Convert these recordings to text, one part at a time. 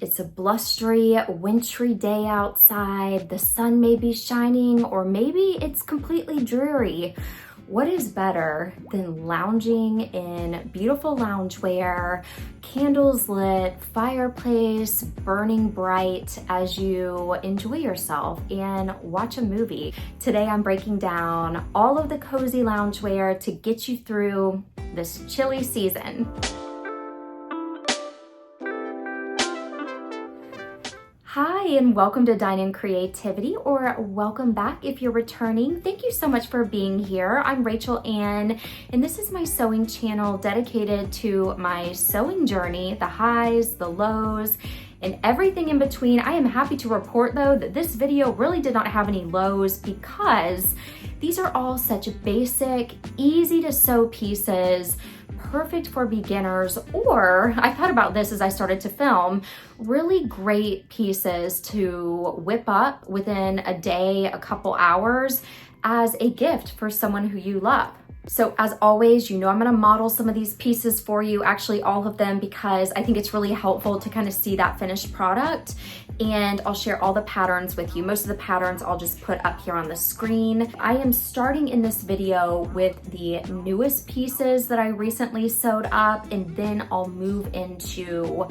It's a blustery, wintry day outside. The sun may be shining, or maybe it's completely dreary. What is better than lounging in beautiful loungewear, candles lit, fireplace burning bright as you enjoy yourself and watch a movie? Today I'm breaking down all of the cozy loungewear to get you through this chilly season. Hi, and welcome to Dine in Creativity, or welcome back if you're returning. Thank you so much for being here. I'm Rachel Ann, and this is my sewing channel dedicated to my sewing journey, the highs, the lows, and everything in between. I am happy to report though that this video really did not have any lows because these are all such basic, easy to sew pieces, perfect for beginners, or I thought about this as I started to film, really great pieces to whip up within a day, a couple hours as a gift for someone who you love. So as always, you know I'm gonna model some of these pieces for you, actually all of them, because I think it's really helpful to kind of see that finished product. And I'll share all the patterns with you. Most of the patterns I'll just put up here on the screen. I am starting in this video with the newest pieces that I recently sewed up, and then I'll move into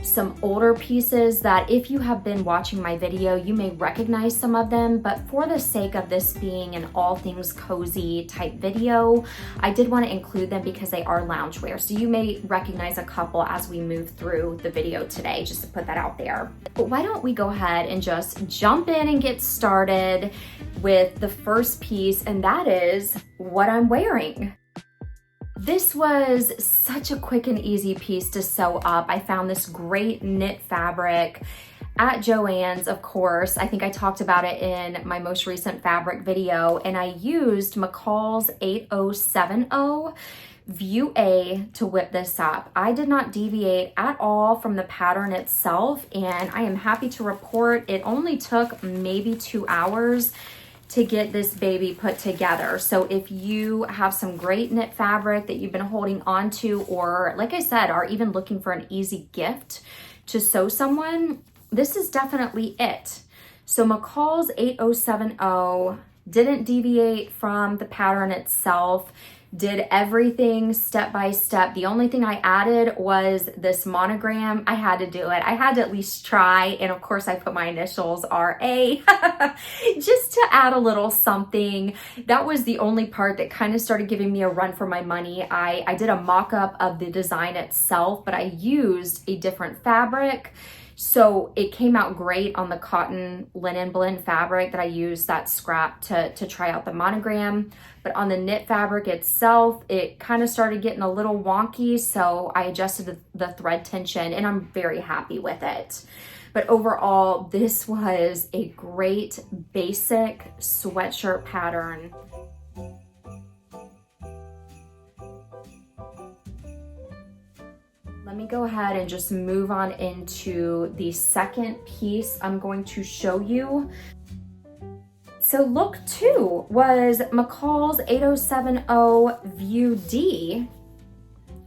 some older pieces that if you have been watching my video, you may recognize some of them, but for the sake of this being an all things cozy type video, I did want to include them because they are loungewear. So you may recognize a couple as we move through the video today, just to put that out there. But why don't we go ahead and just jump in and get started with the first piece, and that is what I'm wearing. This was such a quick and easy piece to sew up. I found this great knit fabric at Joann's, of course. I think I talked about it in my most recent fabric video, and I used McCall's 8070 View A to whip this up. I did not deviate at all from the pattern itself, and I am happy to report it only took maybe 2 hours to get this baby put together. So if you have some great knit fabric that you've been holding on to, or like I said, are even looking for an easy gift to sew someone, this is definitely it. So McCall's 8070 didn't deviate from the pattern itself, did everything step by step. The only thing I added was this monogram. I had to do it. I had to at least try. And of course I put my initials RA just to add a little something. That was the only part that kind of started giving me a run for my money. I did a mock-up of the design itself, but I used a different fabric. So it came out great on the cotton linen blend fabric that I used, that scrap, to try out the monogram. But on the knit fabric itself, it kind of started getting a little wonky, so I adjusted the thread tension, and I'm very happy with it. But overall, this was a great basic sweatshirt pattern. Let me go ahead and just move on into the second piece I'm going to show you. So look 2 was McCall's 8070 View D.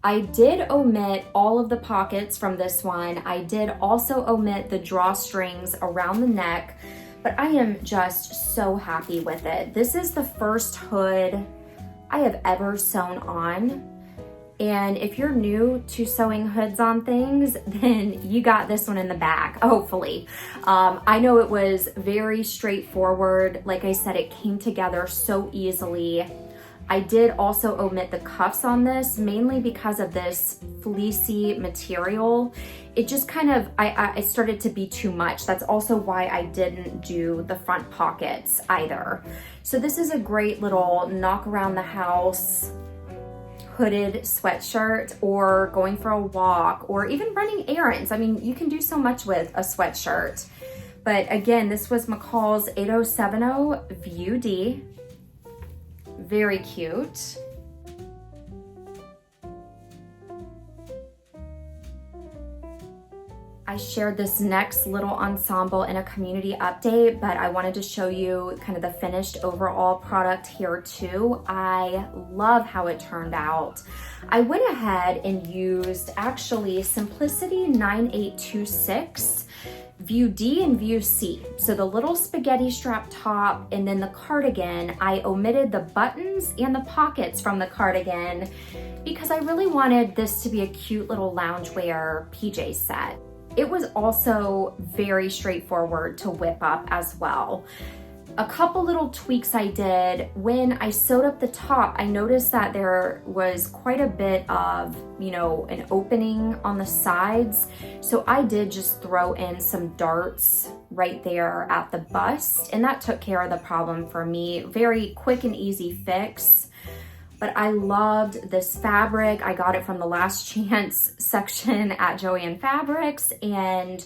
I did omit all of the pockets from this one. I did also omit the drawstrings around the neck, but I am just so happy with it. This is the first hood I have ever sewn on. And if you're new to sewing hoods on things, then you got this one in the bag, hopefully. I know it was very straightforward. Like I said, it came together so easily. I did also omit the cuffs on this, mainly because of this fleecy material. It just kind of, I started to be too much. That's also why I didn't do the front pockets either. So this is a great little knock around the house hooded sweatshirt, or going for a walk, or even running errands. I mean, you can do so much with a sweatshirt. But again, this was McCall's 8070 View D. Very cute. I I shared this next little ensemble in a community update, but I wanted to show you kind of the finished overall product here too. I love how it turned out. I went ahead and used actually Simplicity 9826 View D and View C. So the little spaghetti strap top and then the cardigan, I omitted the buttons and the pockets from the cardigan because I really wanted this to be a cute little loungewear PJ set. It was also very straightforward to whip up as well. A couple little tweaks I did. When I sewed up the top, I noticed that there was quite a bit of, an opening on the sides. So I did just throw in some darts right there at the bust, and that took care of the problem for me. Very quick and easy fix. But I loved this fabric. I got it from the Last Chance section at Joann Fabrics, and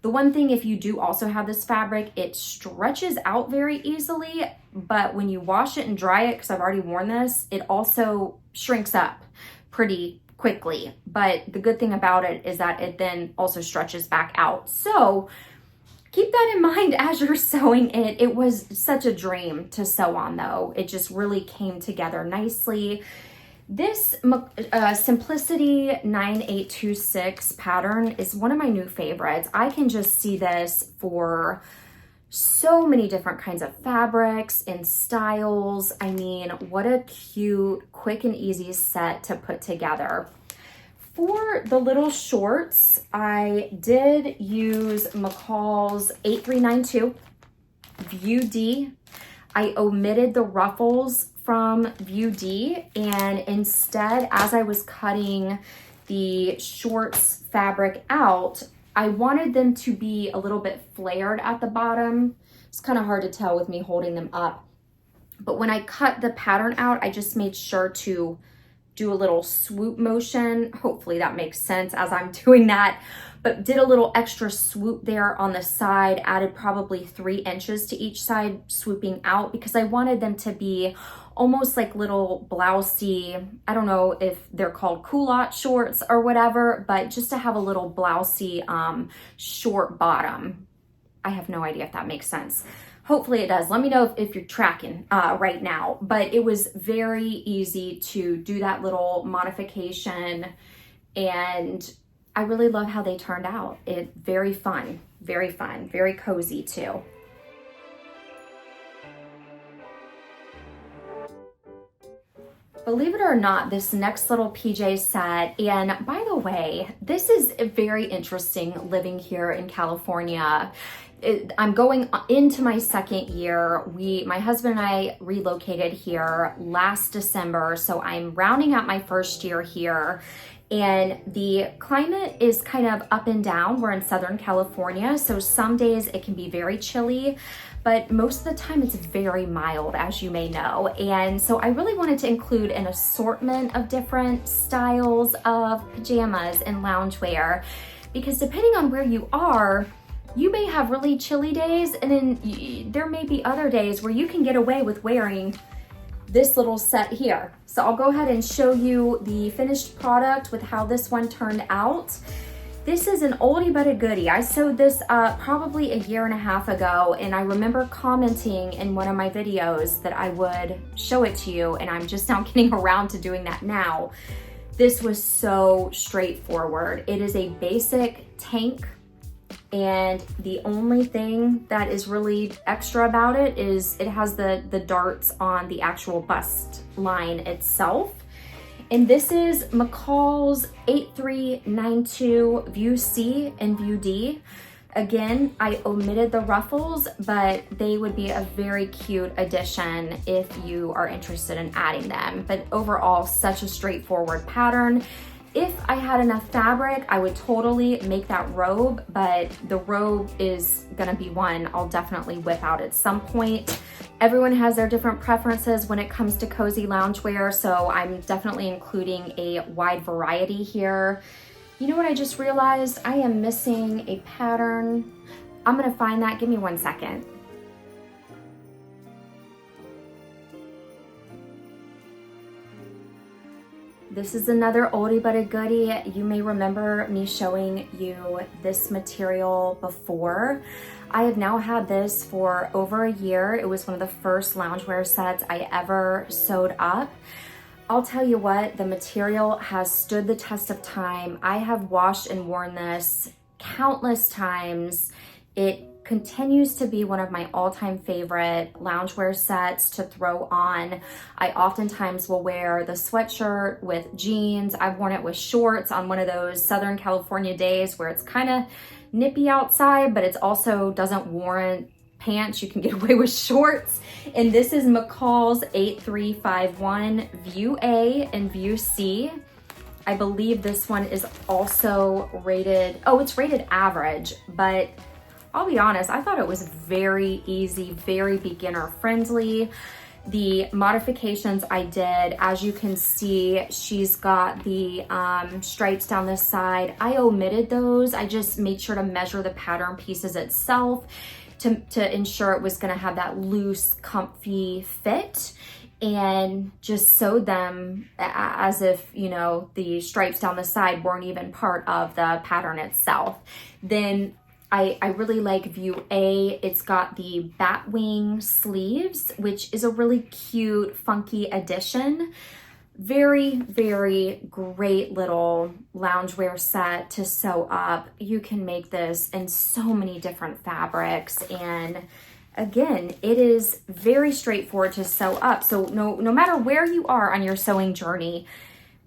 the one thing, if you do also have this fabric, it stretches out very easily, but when you wash it and dry it, because I've already worn this, it also shrinks up pretty quickly. But the good thing about it is that it then also stretches back out. So keep that in mind as you're sewing it. It was such a dream to sew on though. It just really came together nicely. This Simplicity 9826 pattern is one of my new favorites. I can just see this for so many different kinds of fabrics and styles. I mean, what a cute, quick and easy set to put together. For the little shorts, I did use McCall's 8392 View D. I omitted the ruffles from View D, and instead, as I was cutting the shorts fabric out, I wanted them to be a little bit flared at the bottom. It's kind of hard to tell with me holding them up, but when I cut the pattern out, I just made sure to do a little swoop motion. Hopefully that makes sense as I'm doing that, but did a little extra swoop there on the side, added probably 3 inches to each side swooping out because I wanted them to be almost like little blousey, I don't know if they're called culotte shorts or whatever, but just to have a little blousey short bottom. I have no idea if that makes sense. Hopefully it does. Let me know if you're tracking right now, but it was very easy to do that little modification, and I really love how they turned out. Very fun, very cozy too. Believe it or not, this next little PJ set, and by the way, this is very interesting living here in California. I'm going into my second year. My husband and I relocated here last December, so I'm rounding out my first year here. And the climate is kind of up and down. We're in Southern California, so some days it can be very chilly, but most of the time it's very mild, as you may know. And so I really wanted to include an assortment of different styles of pajamas and loungewear, because depending on where you are, you may have really chilly days, and then there may be other days where you can get away with wearing this little set here. So I'll go ahead and show you the finished product with how this one turned out. This is an oldie but a goodie. I sewed this probably 1.5 years ago, and I remember commenting in one of my videos that I would show it to you, and I'm just now getting around to doing that now. This was so straightforward. It is a basic tank, and the only thing that is really extra about it is it has the darts on the actual bust line itself. And this is McCall's 8392 View C and View D. Again, I omitted the ruffles, but they would be a very cute addition if you are interested in adding them. But overall, such a straightforward pattern. If I had enough fabric, I would totally make that robe, but the robe is gonna be one I'll definitely whip out at some point. Everyone has their different preferences when it comes to cozy loungewear, so I'm definitely including a wide variety here. You know what I just realized? I am missing a pattern. I'm gonna find that, give me 1 second. This is another oldie but a goodie. You may remember me showing you this material before. I have now had this for over a year. It was one of the first loungewear sets I ever sewed up. I'll tell you what, the material has stood the test of time. I have washed and worn this countless times. It continues to be one of my all-time favorite loungewear sets to throw on. I oftentimes will wear the sweatshirt with jeans. I've worn it with shorts on one of those Southern California days where it's kind of nippy outside, but it also doesn't warrant pants. You can get away with shorts. And this is McCall's 8351 View A and View C. I believe this one is also rated, oh, it's rated average, but I'll be honest, I thought it was very easy, very beginner friendly. The modifications I did, as you can see, she's got the stripes down this side. I omitted those. I just made sure to measure the pattern pieces itself to ensure it was gonna have that loose, comfy fit, and just sewed them as if, you know, the stripes down the side weren't even part of the pattern itself. Then I really like View A. It's got the Batwing sleeves, which is a really cute, funky addition. Very, very great little loungewear set to sew up. You can make this in so many different fabrics, and again, it is very straightforward to sew up. So no matter where you are on your sewing journey,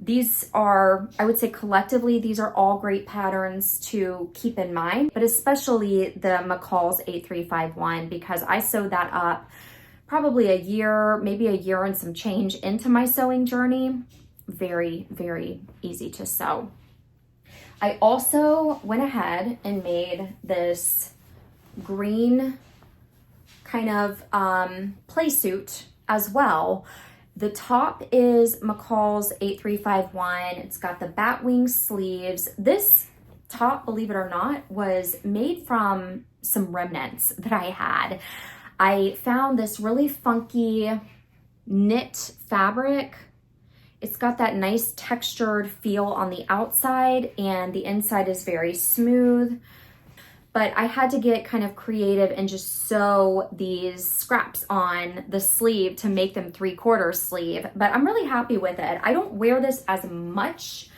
these are, I would say collectively, these are all great patterns to keep in mind, but especially the McCall's 8351, because I sewed that up probably a year, maybe a year and some change into my sewing journey. Very, very easy to sew. I also went ahead and made this green kind of play suit as well. The top is McCall's 8351. It's got the Batwing sleeves. This top, believe it or not, was made from some remnants that I had. I found this really funky knit fabric. It's got that nice textured feel on the outside, and the inside is very smooth. But I had to get kind of creative and just sew these scraps on the sleeve to make them 3/4 sleeve. But I'm really happy with it. I don't wear this as much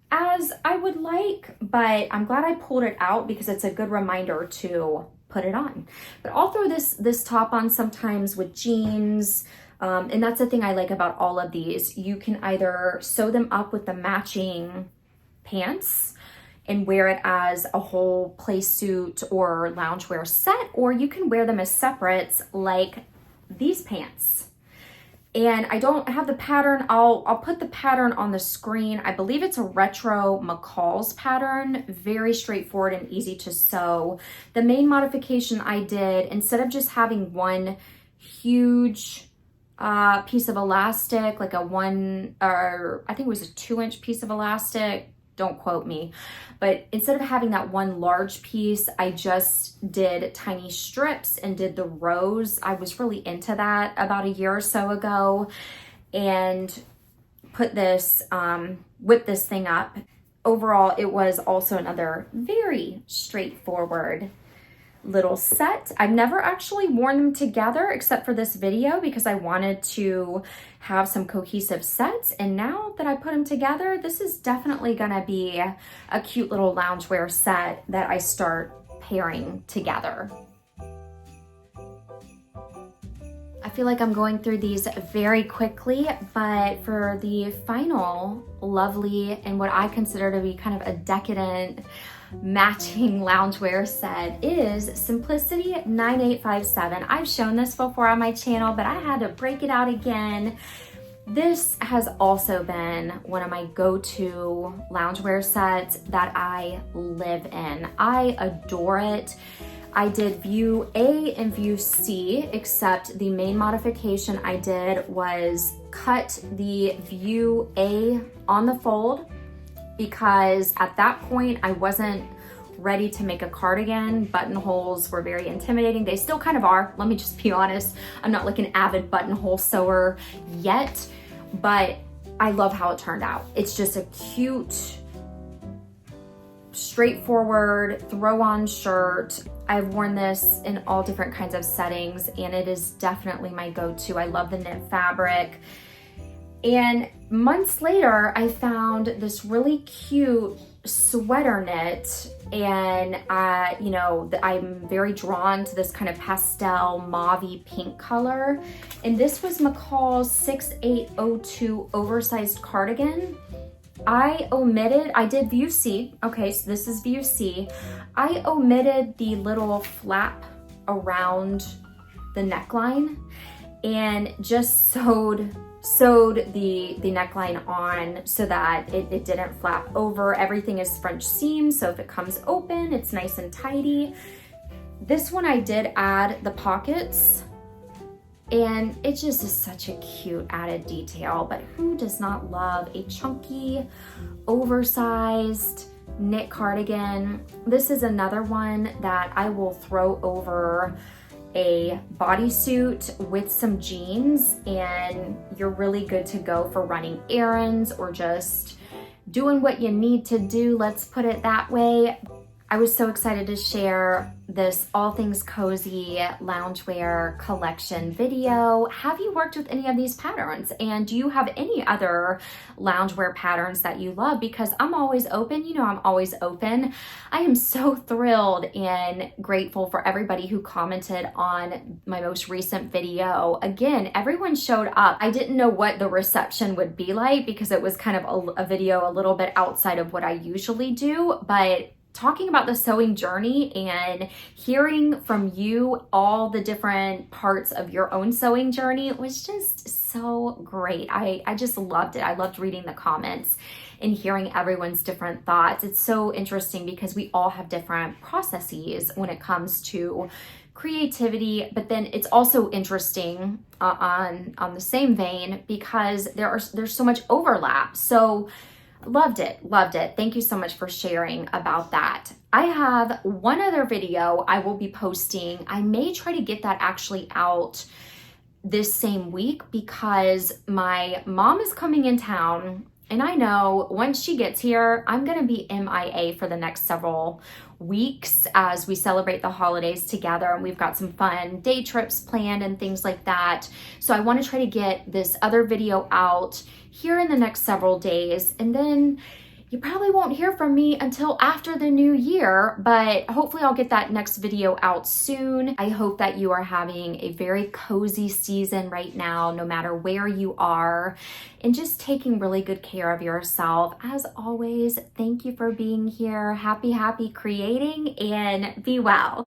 as I would like, but I'm glad I pulled it out because it's a good reminder to put it on. But I'll throw this top on sometimes with jeans. And that's the thing I like about all of these. You can either sew them up with the matching pants and wear it as a whole play suit or loungewear set, or you can wear them as separates like these pants. And I don't have the pattern. I'll put the pattern on the screen. I believe it's a retro McCall's pattern, very straightforward and easy to sew. The main modification I did, instead of just having one huge piece of elastic, like I think it was a 2-inch piece of elastic, don't quote me, but instead of having that one large piece, I just did tiny strips and did the rows. I was really into that about a year or so ago, and put this, whip this thing up. Overall, it was also another very straightforward little set. I've never actually worn them together except for this video because I wanted to have some cohesive sets, and now that I put them together, this is definitely gonna be a cute little loungewear set that I start pairing together. I feel like I'm going through these very quickly, but for the final lovely and what I consider to be kind of a decadent matching loungewear set is Simplicity 9857. I've shown this before on my channel, but I had to break it out again. This has also been one of my go-to loungewear sets that I live in. I adore it. I did View A and View C, except the main modification I did was cut the View A on the fold, because at that point I wasn't ready to make a cardigan. Buttonholes were very intimidating. They still kind of are, let me just be honest. I'm not like an avid buttonhole sewer yet, but I love how it turned out. It's just a cute, straightforward throw-on shirt. I've worn this in all different kinds of settings, and it is definitely my go-to. I love the knit fabric. And months later, I found this really cute sweater knit, and you know, I'm very drawn to this kind of pastel mauve-y pink color. And this was McCall's 6802 oversized cardigan. I did view C. Okay, so this is view C. I omitted the little flap around the neckline and just sewed the neckline on so that it didn't flap over. Everything is French seam, so if it comes open, it's nice and tidy. This one I did add the pockets, and it just is such a cute added detail. But who does not love a chunky, oversized knit cardigan? This is another one that I will throw over a bodysuit with some jeans, and you're really good to go for running errands or just doing what you need to do, let's put it that way. I was so excited to share this all things cozy loungewear collection video. Have you worked with any of these patterns? And do you have any other loungewear patterns that you love? Because I'm always open. You know, I'm always open. I am so thrilled and grateful for everybody who commented on my most recent video. Again, everyone showed up. I didn't know what the reception would be like because it was kind of a video a little bit outside of what I usually do, but talking about the sewing journey and hearing from you all the different parts of your own sewing journey was just so great. I just loved it. I loved reading the comments and hearing everyone's different thoughts. It's so interesting because we all have different processes when it comes to creativity, but then it's also interesting on the same vein because there's so much overlap. So loved it. Thank you so much for sharing about that. I have one other video I will be posting. I may try to get that actually out this same week because my mom is coming in town, and I know once she gets here, I'm gonna be MIA for the next several weeks as we celebrate the holidays together, and we've got some fun day trips planned and things like that. So I want to try to get this other video out here in the next several days, and then you probably won't hear from me until after the new year, but hopefully I'll get that next video out soon. I hope that you are having a very cozy season right now, no matter where you are, and just taking really good care of yourself. As always, thank you for being here. Happy creating, and be well.